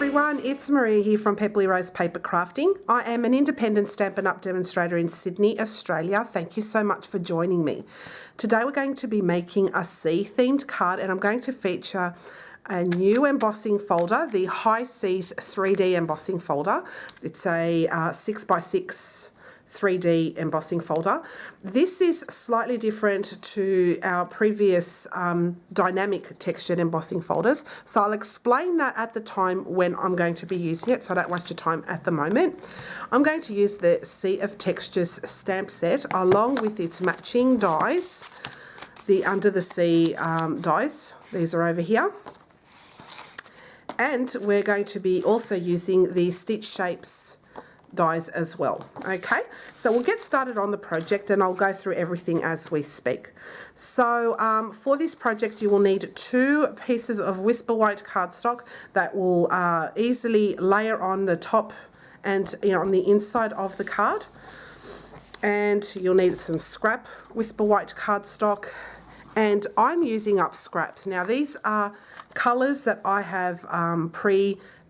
everyone, it's Maria here from Pebbley Rose Paper Crafting. I am an independent Stampin' Up demonstrator in Sydney, Australia. Thank you so much for joining me. Today we're going to be making a sea themed card, and I'm going to feature a new embossing folder, the High Seas 3D embossing folder. It's a 6x6 3D embossing folder. This is slightly different to our previous dynamic textured embossing folders, so I'll explain that at the time when I'm going to be using it, so I don't waste your time at the moment. I'm going to use the Sea of Textures stamp set along with its matching dies, the Under the Sea dies. These are over here. And we're going to be also using the Stitch Shapes dies as well. Okay, so we'll get started on the project and I'll go through everything as we speak. So for this project you will need 2 pieces of Whisper White cardstock that will easily layer on the top and on the inside of the card. And you'll need some scrap Whisper White cardstock, and I'm using up scraps. Now these are colours that I have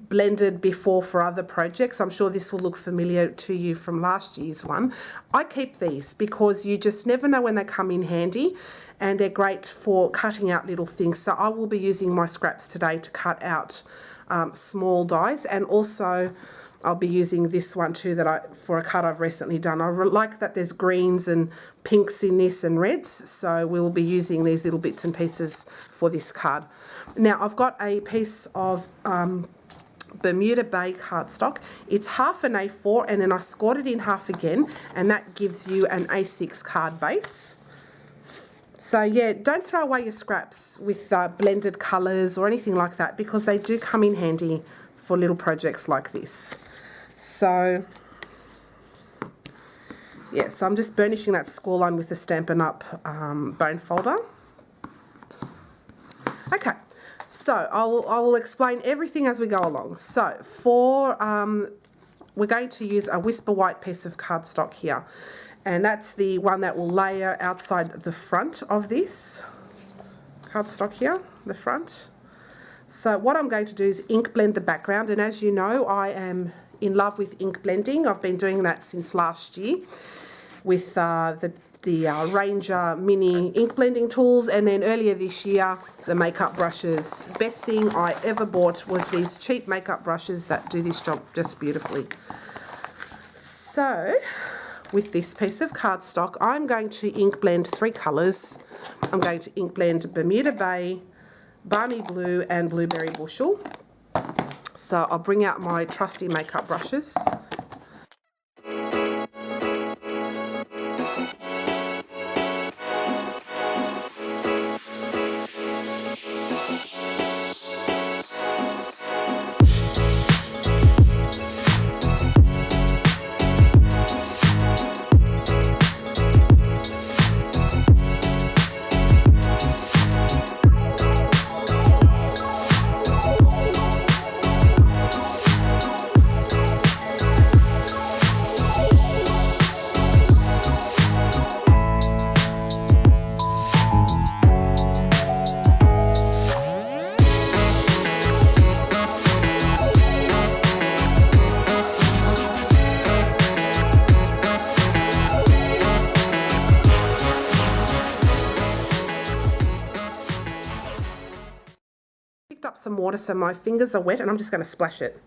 blended before for other projects. I'm sure this will look familiar to you from last year's one. I keep these because you just never know when they come in handy, and they're great for cutting out little things. So I will be using my scraps today to cut out small dies, and also I'll be using this one too for a cut I've recently done. I like that there's greens and pinks in this and reds, so we'll be using these little bits and pieces for this card. Now I've got a piece of Bermuda Bay cardstock. It's half an A4 and then I scored it in half again, and that gives you an A6 card base. So yeah, don't throw away your scraps with blended colours or anything like that, because they do come in handy for little projects like this. So yeah, so I'm just burnishing that score line with the Stampin' Up bone folder. Okay. So I will explain everything as we go along. So for we're going to use a Whisper White piece of cardstock here, and that's the one that will layer outside the front of this cardstock here, the front. So what I'm going to do is ink blend the background, and as you know, I am in love with ink blending. I've been doing that since last year with the Ranger mini ink blending tools, and then earlier this year the makeup brushes. Best thing I ever bought was these cheap makeup brushes that do this job just beautifully. So with this piece of cardstock I'm going to ink blend 3 colours. I'm going to ink blend Bermuda Bay, Balmy Blue and Blueberry Bushel. So I'll bring out my trusty makeup brushes. Up some water so my fingers are wet, and I'm just going to splash it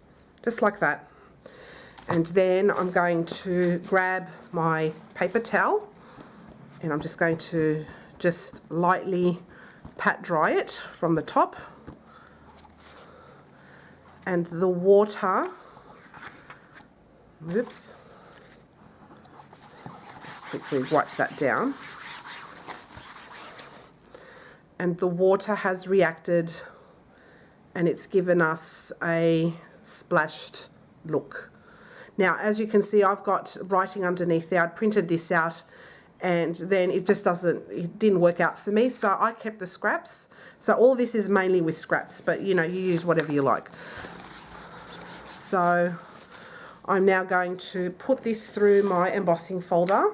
just like that, and then I'm going to grab my paper towel and I'm just going to just lightly pat dry it from the top, and the water, oops, just quickly wipe that down, and the water has reacted and it's given us a splashed look. Now as you can see, I've got writing underneath there. I'd printed this out and then it didn't work out for me, so I kept the scraps. So all this is mainly with scraps, but you use whatever you like. So I'm now going to put this through my embossing folder.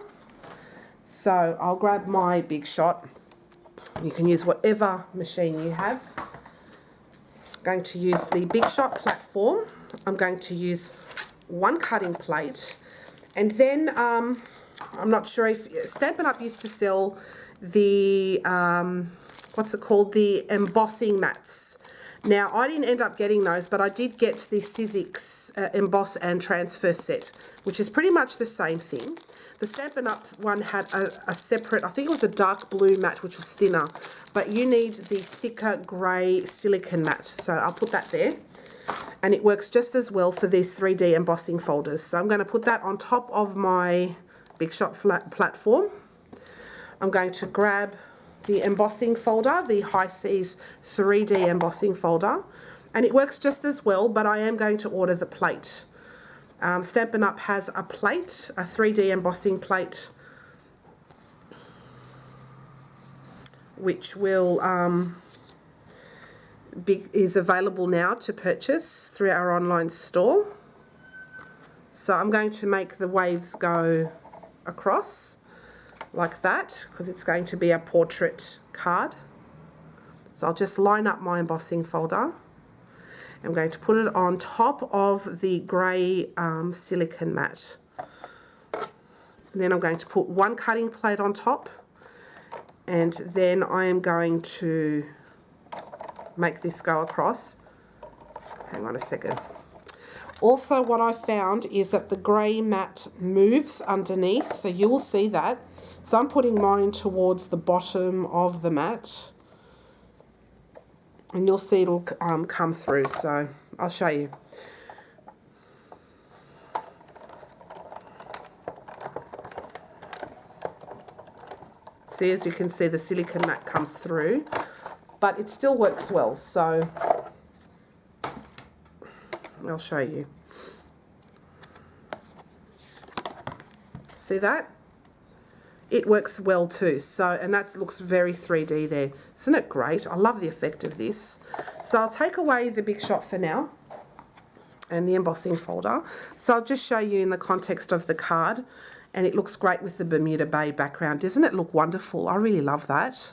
So I'll grab my Big Shot. You can use whatever machine you have. I'm going to use the Big Shot platform. I'm going to use one cutting plate, and then I'm not sure if Stampin' Up used to sell the what's it called, the embossing mats. Now I didn't end up getting those, but I did get the Sizzix emboss and transfer set, which is pretty much the same thing. The Stampin' Up one had a separate, I think it was a dark blue mat, which was thinner, but you need the thicker grey silicone mat, so I'll put that there. And it works just as well for these 3D embossing folders. So I'm going to put that on top of my Big Shot platform. I'm going to grab the embossing folder, the High Seas 3D embossing folder, and it works just as well, but I am going to order the plate. Stampin' Up has a plate, a 3D embossing plate, which will is available now to purchase through our online store. So I'm going to make the waves go across like that, because it's going to be a portrait card. So I'll just line up my embossing folder. I'm going to put it on top of the grey silicone mat. And then I'm going to put one cutting plate on top, and then I am going to make this go across. Hang on a second. Also, what I found is that the grey mat moves underneath, so you will see that. So I'm putting mine towards the bottom of the mat, and you'll see it'll come through, so I'll show you. See, as you can see, the silicone mat comes through, but it still works well, so I'll show you. See that? It works well too, so, and that looks very 3D there. Isn't it great? I love the effect of this. So I'll take away the Big Shot for now and the embossing folder. So I'll just show you in the context of the card, and it looks great with the Bermuda Bay background. Doesn't it look wonderful? I really love that.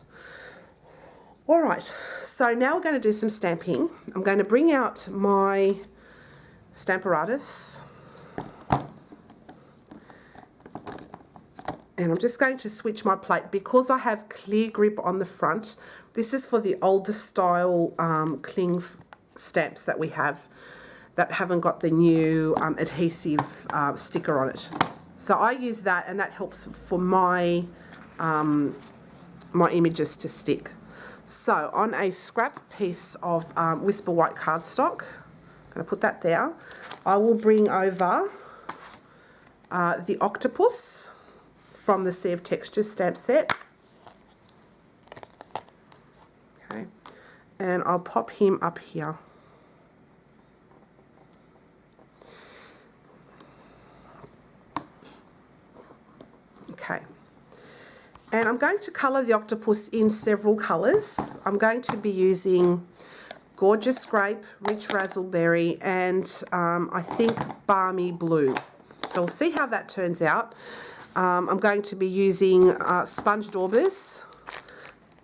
All right, so now we're going to do some stamping. I'm going to bring out my Stamparatus, and I'm just going to switch my plate because I have clear grip on the front. This is for the older style cling stamps that we have that haven't got the new adhesive sticker on it. So I use that, and that helps for my my images to stick. So on a scrap piece of Whisper White cardstock, I'm going to put that there. I will bring over the octopus from the Sea of Texture stamp set. Okay, and I'll pop him up here. Okay. And I'm going to colour the octopus in several colours. I'm going to be using Gorgeous Grape, Rich Razzleberry, and I think Balmy Blue. So we'll see how that turns out. I'm going to be using sponge daubers.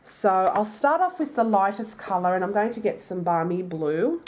So I'll start off with the lightest colour, and I'm going to get some Balmy Blue.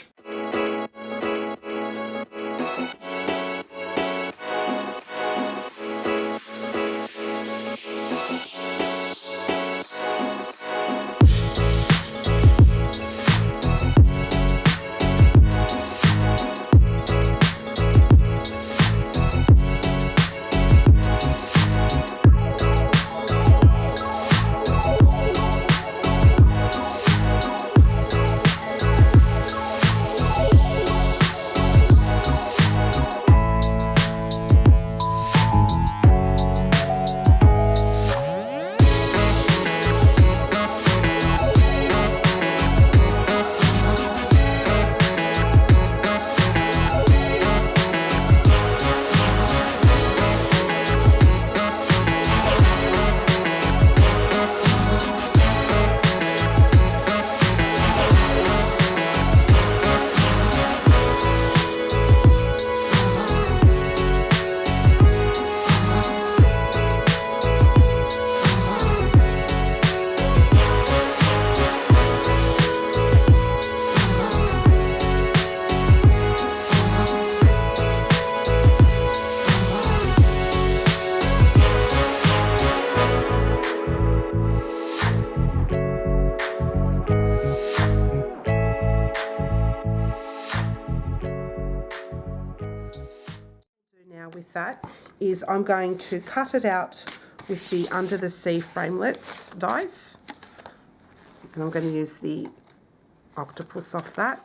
with that is I'm going to cut it out with the Under the Sea framelits dies. And I'm going to use the octopus off that.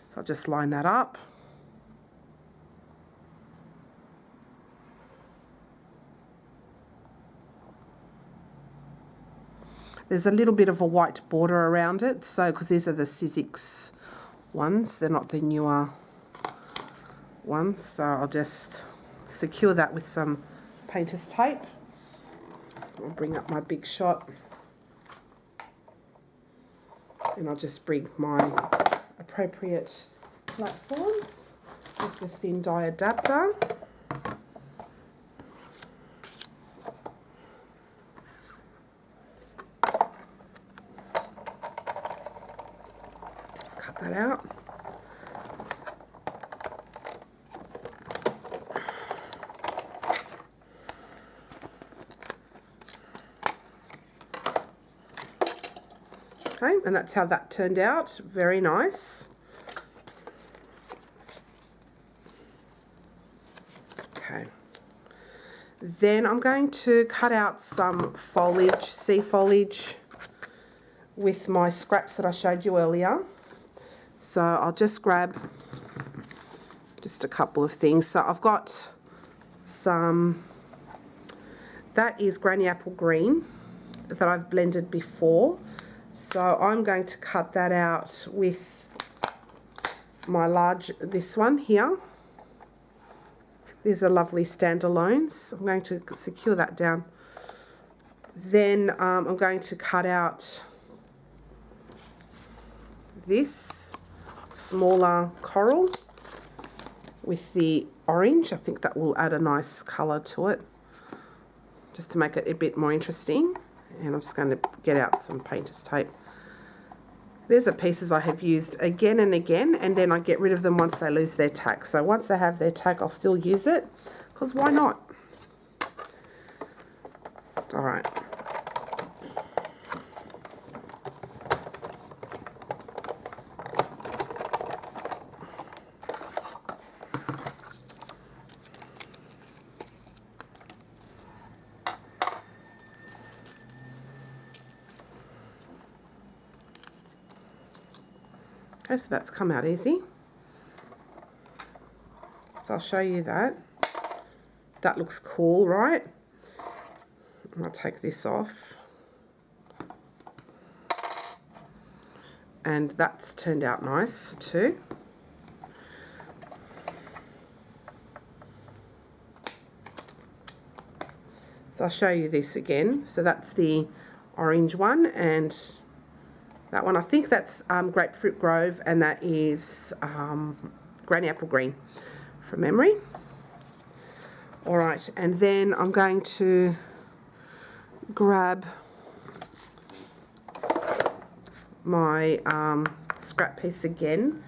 So I'll just line that up. There's a little bit of a white border around it, so because these are the Sizzix ones, they're not the newer ones, so I'll just secure that with some painter's tape. I'll bring up my big shot and I'll just bring my appropriate platforms with the thin die adapter. Cut that out. Okay, and that's how that turned out. Very nice. Okay. Then I'm going to cut out some foliage, sea foliage, with my scraps that I showed you earlier. So I'll just grab just a couple of things. So I've got some, that is granny apple green that I've blended before. So I'm going to cut that out with my large, this one here. These are lovely standalones. I'm going to secure that down. Then I'm going to cut out this smaller coral with the orange. I think that will add a nice colour to it, just to make it a bit more interesting. And I'm just going to get out some painter's tape. These are pieces I have used again and again, and then I get rid of them once they lose their tack. So once they have their tack, I'll still use it, because why not? All right. Okay, so that's come out easy. So I'll show you that. That looks cool, right? And I'll take this off. And that's turned out nice too. So I'll show you this again. So that's the orange one, and that one, I think that's Grapefruit Grove, and that is Granny Apple Green from memory. All right, and then I'm going to grab my scrap piece again,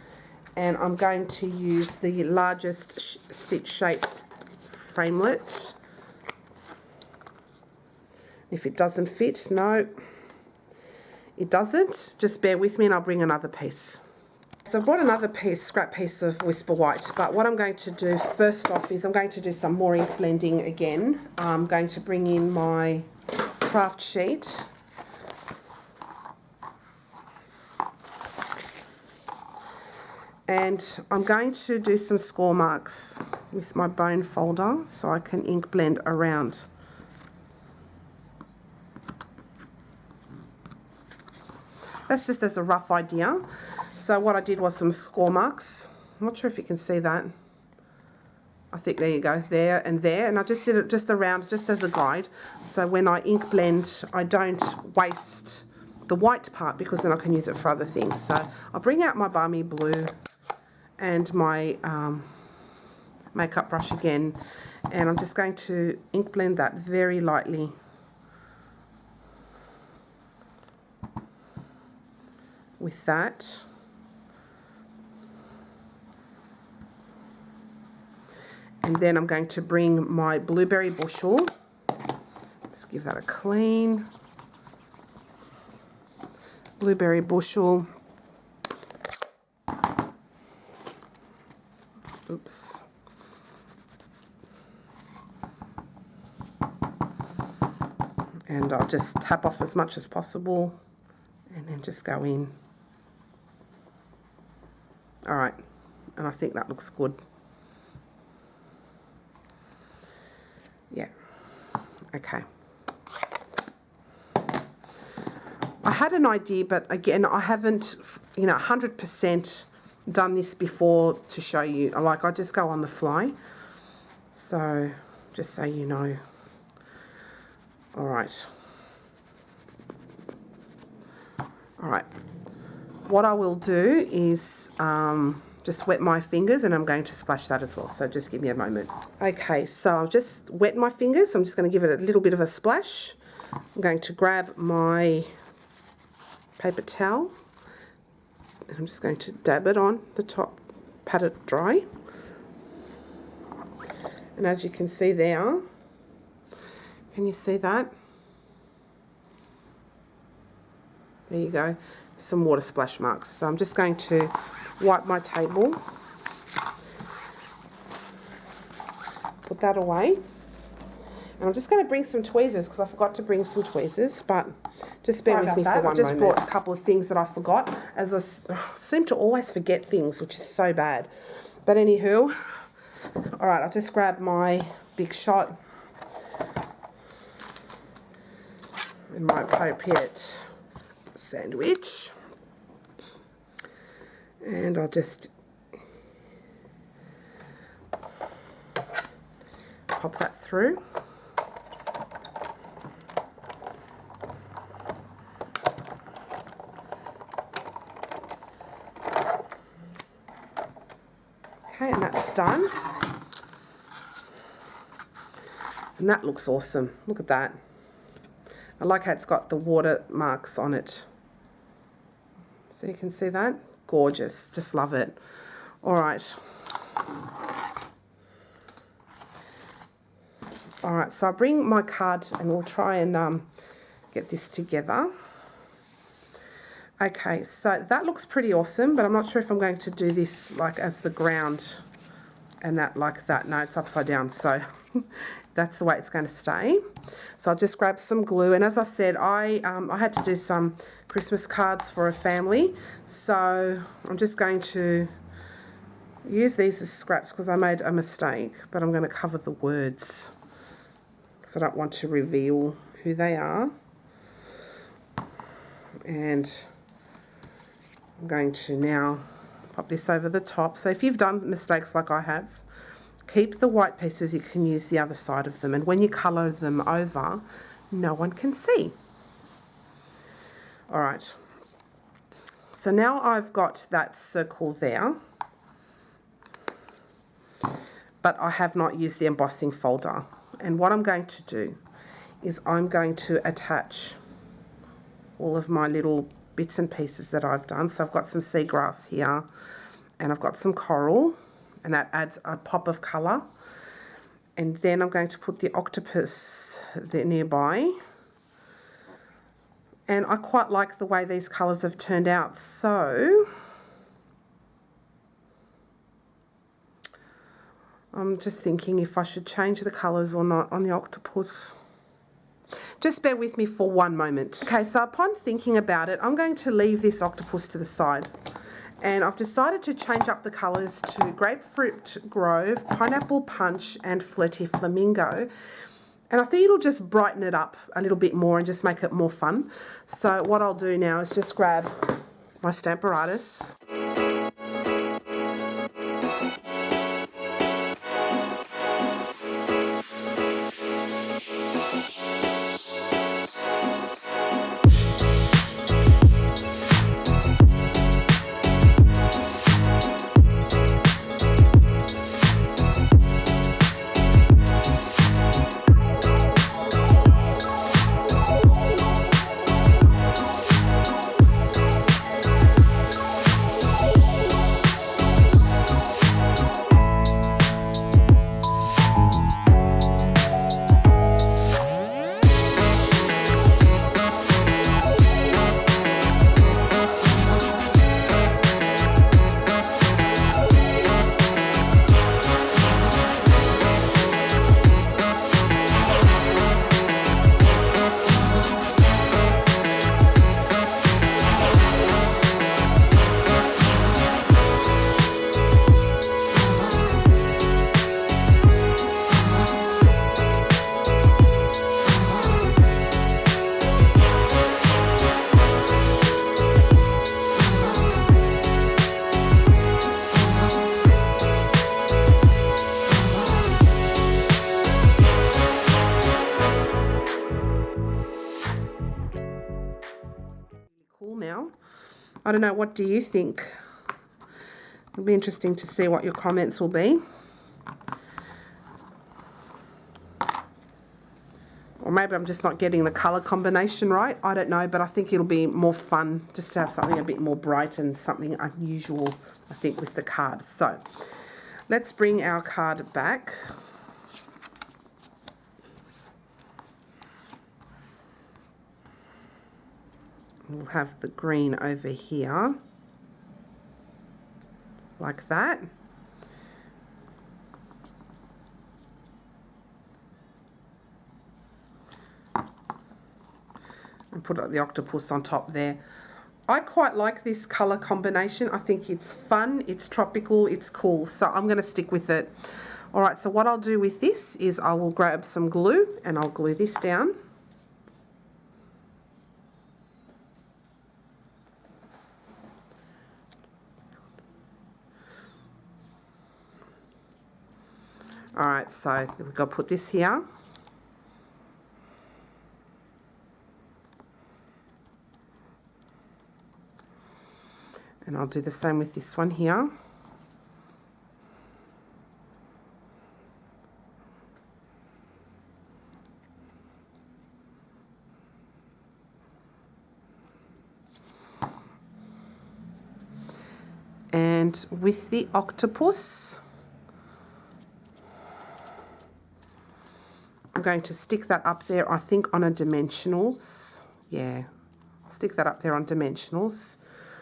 and I'm going to use the largest stitch shape framelit. If it doesn't fit, no, it doesn't. Just bear with me and I'll bring another piece. So I've got another piece, scrap piece of Whisper White, but what I'm going to do first off is I'm going to do some more ink blending again. I'm going to bring in my craft sheet. And I'm going to do some score marks with my bone folder so I can ink blend around. That's just as a rough idea. So what I did was some score marks. I'm not sure if you can see that. I think there you go, there, and I just did it just around, just as a guide. So when I ink blend, I don't waste the white part, because then I can use it for other things. So I'll bring out my balmy blue and my makeup brush again, and I'm just going to ink blend that very lightly. With that. And then I'm going to bring my blueberry bushel, just give that a clean. blueberry bushel. Oops. And I'll just tap off as much as possible and then just go in. All right, and I think that looks good. Yeah, okay. I had an idea, but again, I haven't, 100% done this before to show you. Like, I just go on the fly. So, just so you know. All right. All right. What I will do is just wet my fingers, and I'm going to splash that as well. So just give me a moment. Okay, so I'll just wet my fingers. I'm just going to give it a little bit of a splash. I'm going to grab my paper towel, and I'm just going to dab it on the top, pat it dry. And as you can see there, can you see that? There you go, some water splash marks. So I'm just going to wipe my table, put that away. And I'm just going to bring some tweezers because I forgot to bring some tweezers, but just bear with me for one moment. I just brought a couple of things that I forgot, as I seem to always forget things, which is so bad. But anywho, all right, I'll just grab my Big Shot and my appropriate sandwich, and I'll just pop that through. Okay, and that's done. And that looks awesome. Look at that. I like how it's got the water marks on it. So you can see that? Gorgeous. Just love it. All right. All right, so I'll bring my card and we'll try and get this together. Okay, so that looks pretty awesome, but I'm not sure if I'm going to do this like as the ground and that like that. No, it's upside down, so that's the way it's going to stay. So I'll just grab some glue, and as I said, I had to do some Christmas cards for a family, so I'm just going to use these as scraps because I made a mistake, but I'm going to cover the words because I don't want to reveal who they are. And I'm going to now pop this over the top. So if you've done mistakes like I have, keep the white pieces, you can use the other side of them, and when you colour them over, no one can see. All right, so now I've got that circle there, but I have not used the embossing folder, and what I'm going to do is I'm going to attach all of my little bits and pieces that I've done. So I've got some seagrass here, and I've got some coral, and that adds a pop of colour. And then I'm going to put the octopus there nearby. And I quite like the way these colours have turned out. So I'm just thinking if I should change the colours or not on the octopus. Just bear with me for one moment. Okay, so upon thinking about it, I'm going to leave this octopus to the side. And I've decided to change up the colours to Grapefruit Grove, Pineapple Punch, and Flirty Flamingo. And I think it'll just brighten it up a little bit more and just make it more fun. So what I'll do now is just grab my Stamparatus. don't know, what do you think? It'll be interesting to see what your comments will be. Or maybe I'm just not getting the colour combination right. I don't know, but I think it'll be more fun just to have something a bit more bright and something unusual, I think, with the card. So let's bring our card back. We'll have the green over here, like that. And put the octopus on top there. I quite like this colour combination. I think it's fun, it's tropical, it's cool. So I'm going to stick with it. All right, so what I'll do with this is I will grab some glue and I'll glue this down. All right, so we've got to put this here. And I'll do the same with this one here. And with the octopus, I'm going to stick that up there, I think, on a dimensionals. Yeah, I'll stick that up there on dimensionals.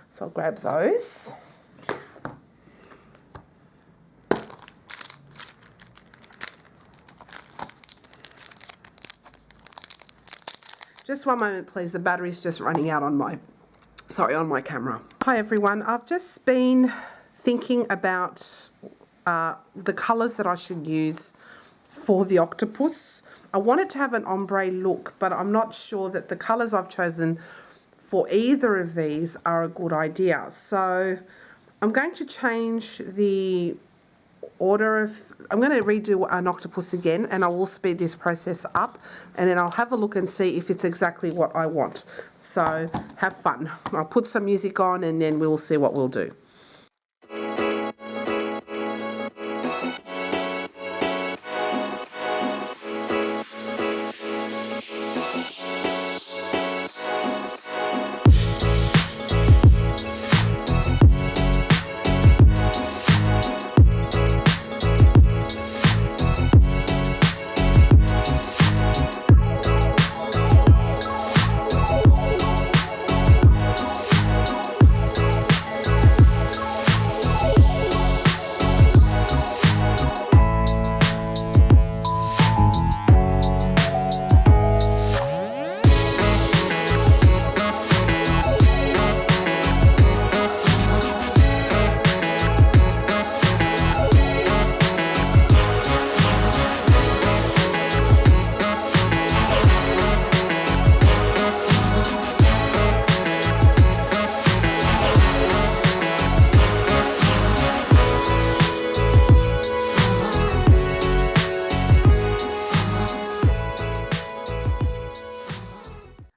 So I'll grab those. Just one moment, please. The battery's just running out on my, on my camera. Hi everyone. I've just been thinking about the colours that I should use for the octopus. I wanted to have an ombre look, but I'm not sure that the colours I've chosen for either of these are a good idea. So I'm going to change the order of, I'm going to redo an octopus again, and I will speed this process up, and then I'll have a look and see if it's exactly what I want. So have fun. I'll put some music on and then we'll see what we'll do.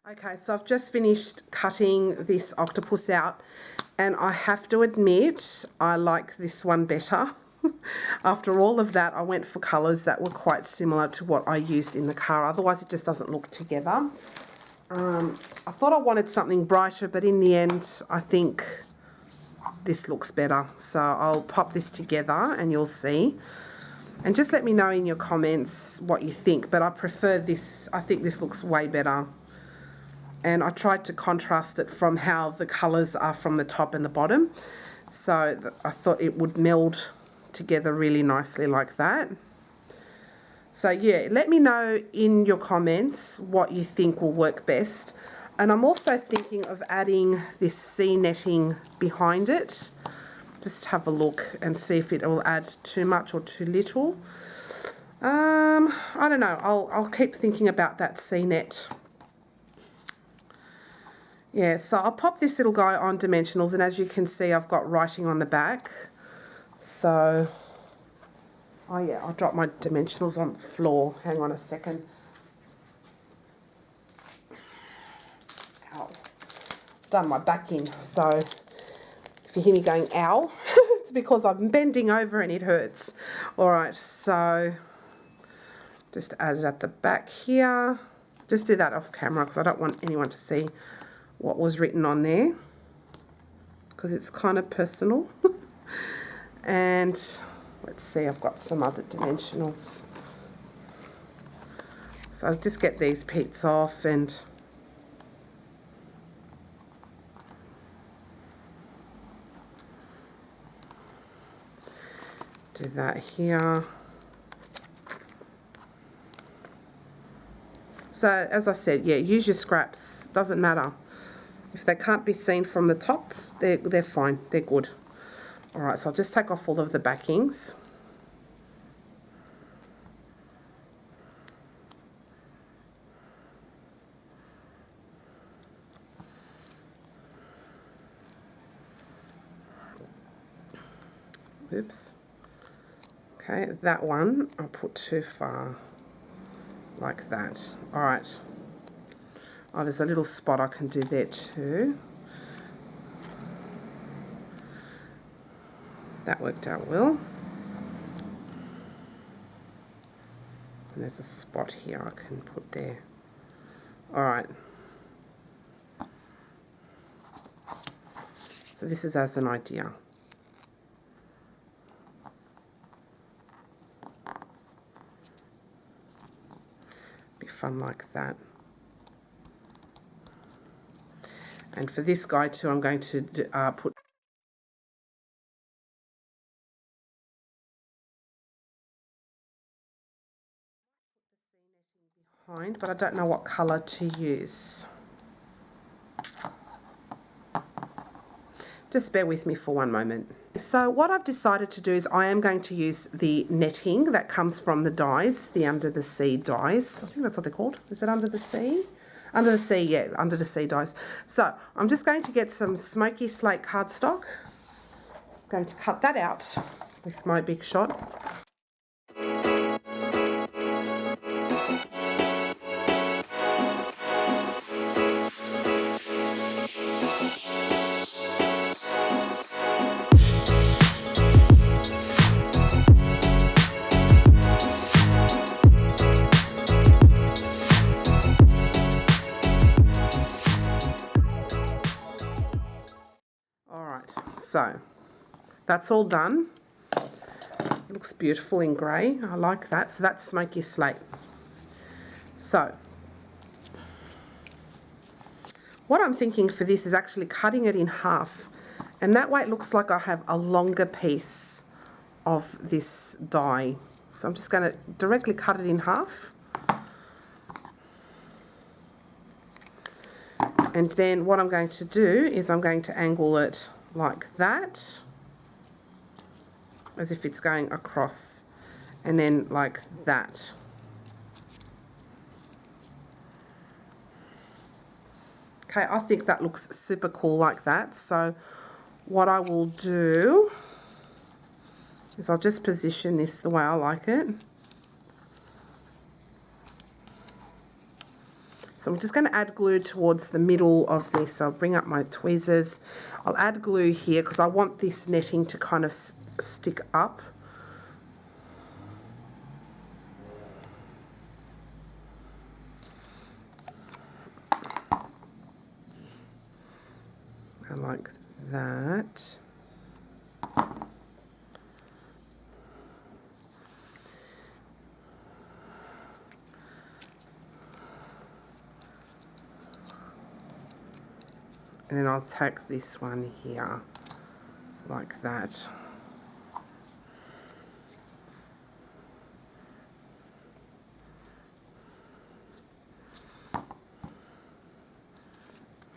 Okay, so I've just finished cutting this octopus out, and I have to admit I like this one better. After all of that, I went for colours that were quite similar to what I used in the car, otherwise it just doesn't look together. I thought I wanted something brighter, but in the end I think this looks better. So I'll pop this together and you'll see. And just let me know in your comments what you think, but I prefer this. I think this looks way better. And I tried to contrast it from how the colours are from the top and the bottom. So I thought it would meld together really nicely like that. So yeah, let me know in your comments what you think will work best. And I'm also thinking of adding this C netting behind it. Just have a look and see if it will add too much or too little. I don't know. I'll keep thinking about that C net. Yeah, so I'll pop this little guy on dimensionals, and as you can see, I've got writing on the back. So, oh yeah, I'll drop my dimensionals on the floor. Hang on a second. Ow. Done my back in, so If you hear me going, ow, it's because I'm bending over and it hurts. All right, so just add it at the back here. Just do that off camera because I don't want anyone to see what was written on there because it's kind of personal. And let's see, I've got some other dimensionals. So I'll just get these pits off and do that here. So as I said, yeah, use your scraps, doesn't matter. If they can't be seen from the top, they're fine, they're good. All right, so I'll just take off all of the backings. Oops. Okay, that one I'll put too far, like that. All right. Oh, there's a little spot I can do there too. That worked out well. And there's a spot here I can put there. All right. So this is as an idea. Be fun like that. And for this guy too, I'm going to put behind, but I don't know what colour to use. Just bear with me for one moment. So what I've decided to do is I am going to use the netting that comes from the dies, the Under the Sea dies. I think that's what they're called. Is it Under the Sea? Under the Sea, yeah, Under the Sea dies. So I'm just going to get some smoky slate cardstock. I'm going to cut that out with my big shot. So that's all done. It looks beautiful in grey. I like that. So that's smoky slate. So what I'm thinking for this is actually cutting it in half, and that way it looks like I have a longer piece of this die. So I'm just going to directly cut it in half. And then what I'm going to do is I'm going to angle it like that, as if it's going across, and then like that. Okay, I think that looks super cool like that. So what I will do is I'll just position this the way I like it. So I'm just going to add glue towards the middle of this. I'll bring up my tweezers. I'll add glue here because I want this netting to kind of stick up. And like that. And then I'll tack this one here, like that.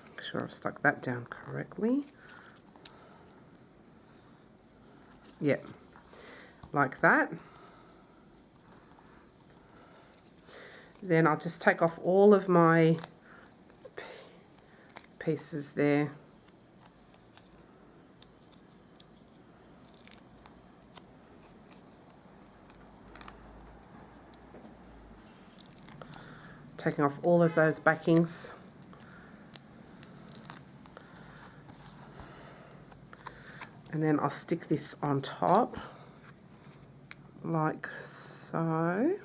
Make sure I've stuck that down correctly. Yep, like that. Then I'll just take off all of my pieces there. Taking off all of those backings. And then I'll stick this on top, like so.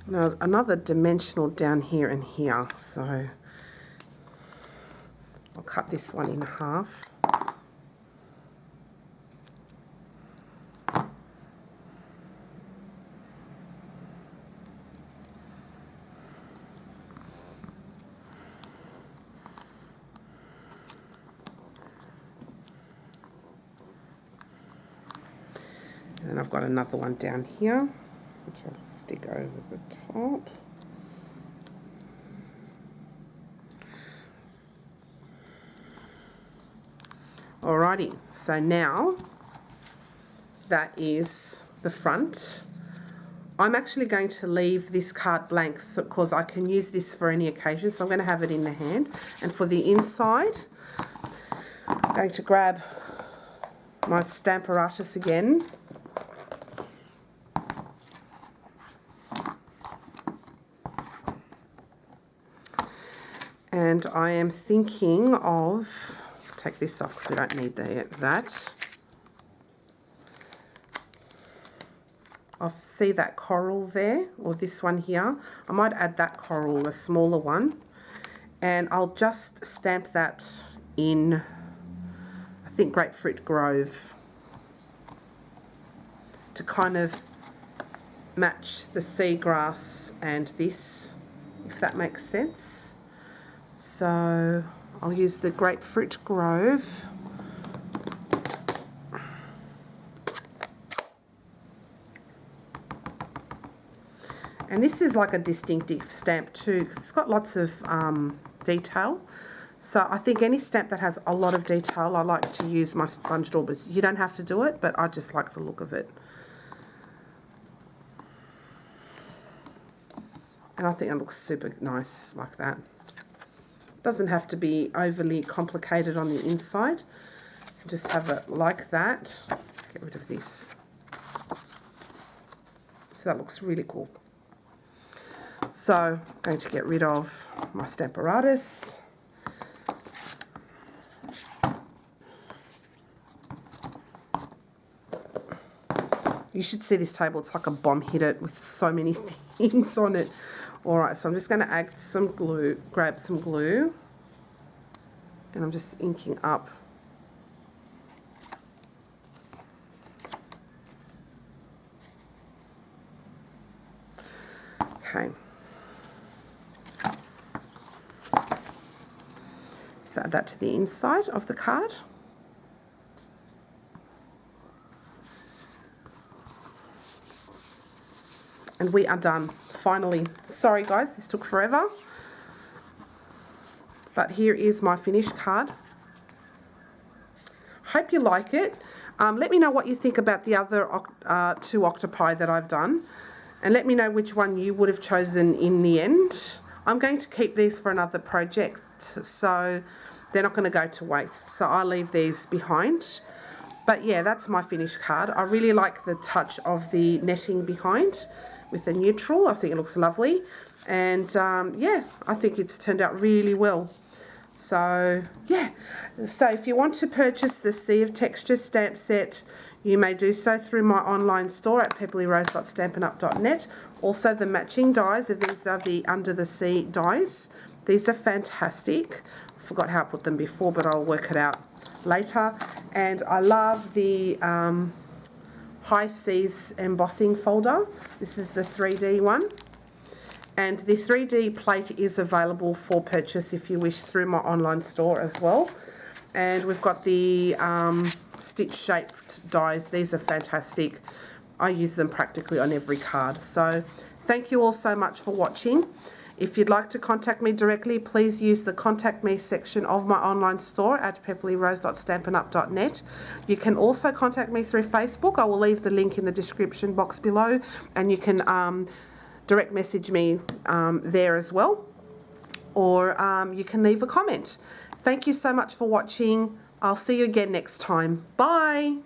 Now another dimensional down here and here, so I'll cut this one in half. And I've got another one down here, which I'll stick over the top. Alrighty, so now that is the front. I'm actually going to leave this card blank because I can use this for any occasion, so I'm going to have it in the hand. And for the inside, I'm going to grab my Stamparatus again. And I am thinking of, take this off because we don't need that. I see that coral there, or this one here. I might add that coral, a smaller one. And I'll just stamp that in, I think, Grapefruit Grove, to kind of match the seagrass and this, if that makes sense. So I'll use the Grapefruit Grove. And this is like a distinctive stamp too, because it's got lots of detail. So I think any stamp that has a lot of detail, I like to use my sponge daubers. You don't have to do it, but I just like the look of it. And I think it looks super nice like that. Doesn't have to be overly complicated on the inside. Just have it like that. Get rid of this. So that looks really cool. So I'm going to get rid of my Stamparatus. You should see this table. It's like a bomb hit it with so many things on it. All right, so I'm just going to add some glue, grab some glue, and I'm just inking up. Okay. Just add that to the inside of the card. And we are done. Finally. Sorry guys, this took forever. But here is my finished card. Hope you like it. Let me know what you think about the other two octopi that I've done. And let me know which one you would have chosen in the end. I'm going to keep these for another project, so they're not going to go to waste. So I'll leave these behind. But yeah, that's my finished card. I really like the touch of the netting behind with the neutral. I think it looks lovely. And yeah, I think it's turned out really well. So yeah, so if you want to purchase the Sea of Texture stamp set, you may do so through my online store at pepperlyrose.stampinup.net. Also the matching dies, these are the Under the Sea dies. These are fantastic. I forgot how I put them before, but I'll work it out later. And I love the High Seas embossing folder. This is the 3D one. And the 3D plate is available for purchase if you wish through my online store as well. And we've got the stitch-shaped dies. These are fantastic. I use them practically on every card. So thank you all so much for watching. If you'd like to contact me directly, please use the Contact Me section of my online store at pepperlyrose.stampinup.net. You can also contact me through Facebook. I will leave the link in the description box below, and you can direct message me there as well, or you can leave a comment. Thank you so much for watching. I'll see you again next time. Bye.